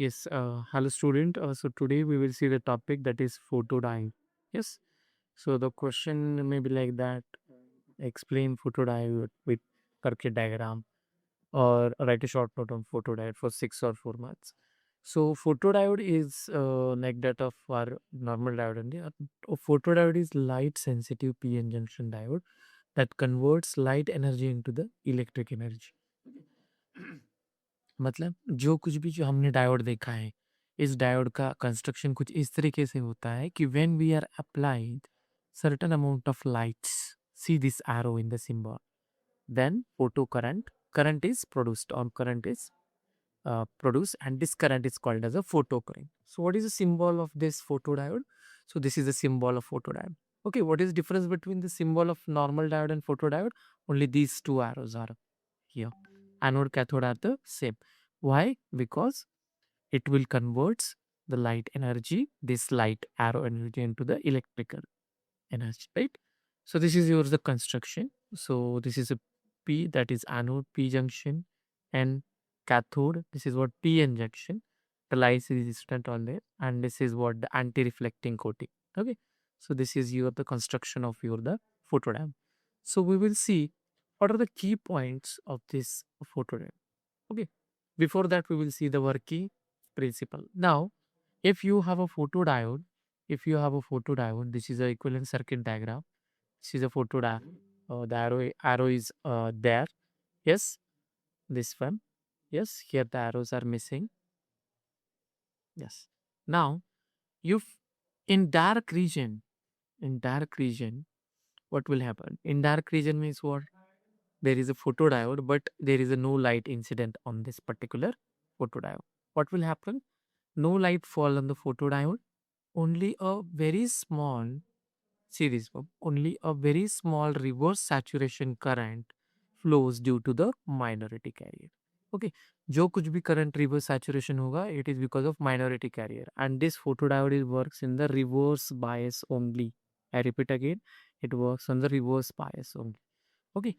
Yes, hello student. So today we will see the topic that is photodiode. Yes. So the question may be like that: explain photodiode with circuit diagram, or write a short note on photodiode for 6 or 4 months. So photodiode is like that of our normal diode only. A photodiode is light sensitive PN junction diode that converts light energy into the electric energy. मतलब जो कुछ भी जो हमने diode देखा है, इस diode का कंस्ट्रक्शन कुछ इस तरीके से होता है कि when we are applied certain amount of lights, see this arrow in the symbol, then photo current is produced, or current is produced, and this current is called as a photocurrent. So what is the symbol of this photodiode? So this is the symbol of photodiode. Okay, what is the difference between the symbol of normal diode and photodiode? Only these two arrows are here. Anode cathode are the same. Why? Because it will converts the light energy, this light arrow energy, into the electrical energy, right? So this is yours the construction. So this is a P, that is anode P junction, and cathode, this is what PN junction. The light is resistant on there, and this is what the anti-reflecting coating. Okay. So this is your the construction of your the photodiode. So we will see what are the key points of this photodiode. Okay. Before that, we will see the working principle. Now, if you have a photodiode, this is a equivalent circuit diagram. This is a photodiode. The arrow is there. Yes, this one. Yes, here the arrows are missing. Yes. Now, you in dark region, what will happen? In dark region means what? There is a photodiode, but there is a no light incident on this particular photodiode. What will happen? No light fall on the photodiode. Only a very small, see this one, only a very small reverse saturation current flows due to the minority carrier. Okay, जो कुछ भी current reverse saturation होगा, it is because of minority carrier, and this photodiode works in the reverse bias only. I repeat again, it works on the reverse bias only. Okay,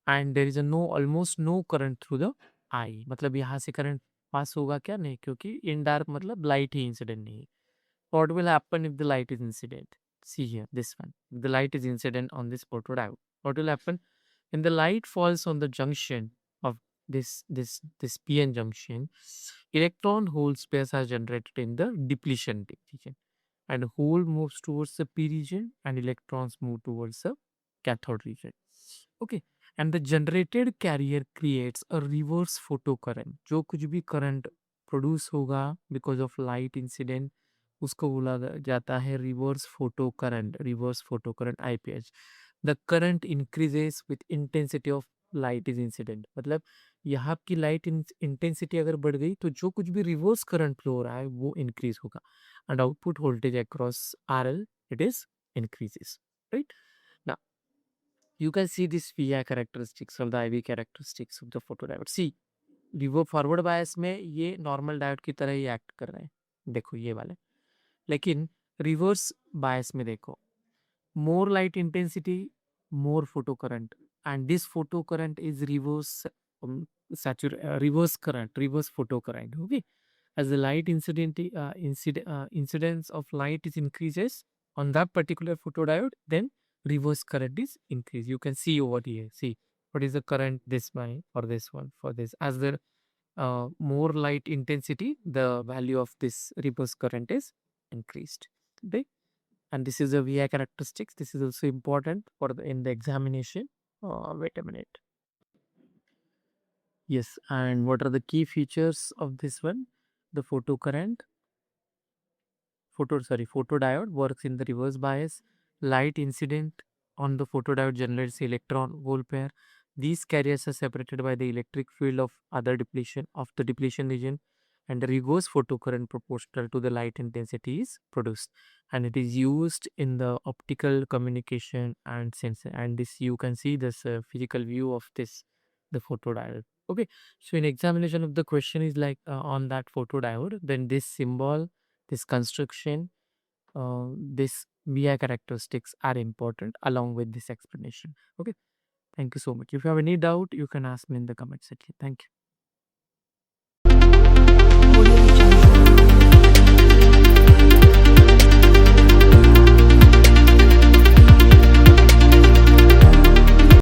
and there is a no almost no current through the eye. मतलब यहाँ से current पास होगा क्या? नहीं, क्योंकि in dark मतलब light ही incident नहीं है. What will happen if the light is incident? See here, this one. If the light is incident on this photodiode, what will happen? When the light falls on the junction of this PN junction, electron hole pairs are generated in the depletion region, and hole moves towards the P region, and electrons move towards the cathode region. Okay, and the generated carrier creates a reverse photocurrent. जो कुछ भी current produce होगा because of light incident, उसको बोला जाता है reverse photo current IPH. The current increases with intensity of light is incident. मतलब यहाँ की लाइट इंटेंसिटी अगर बढ़ गई तो जो कुछ भी रिवर्स करंट फ्लो हो रहा है वो इंक्रीज होगा, and output voltage across RL it is increases, right? Now you can see this VI characteristics of the IV characteristics of the photodiode. See, reverse forward bias में ये normal diode की तरह ही act कर रहे हैं, देखो ये वाले. लेकिन रिवर्स बायस में देखो, more light intensity, more photo current, and this photo current is reverse reverse current, reverse photo current. Okay, as the light incidence of light is increases on that particular photodiode, then reverse current is increased. You can see over here. See what is the current this way for this one, for this. As the more light intensity, the value of this reverse current is increased. Okay, and this is a VI characteristics. This is also important for the in the examination. Wait a minute. Yes, and what are the key features of this one? The photodiode works in the reverse bias. Light incident on the photodiode generates electron hole pair. These carriers are separated by the electric field of the depletion region, and the reverse photocurrent proportional to the light intensity is produced, and it is used in the optical communication and sensor. And this you can see this physical view of this the photodiode. Okay, so in examination of the question is like on that photodiode, then this symbol, this construction, this VI characteristics are important along with this explanation. Okay, thank you so much. If you have any doubt, you can ask me in the comment section. Thank you.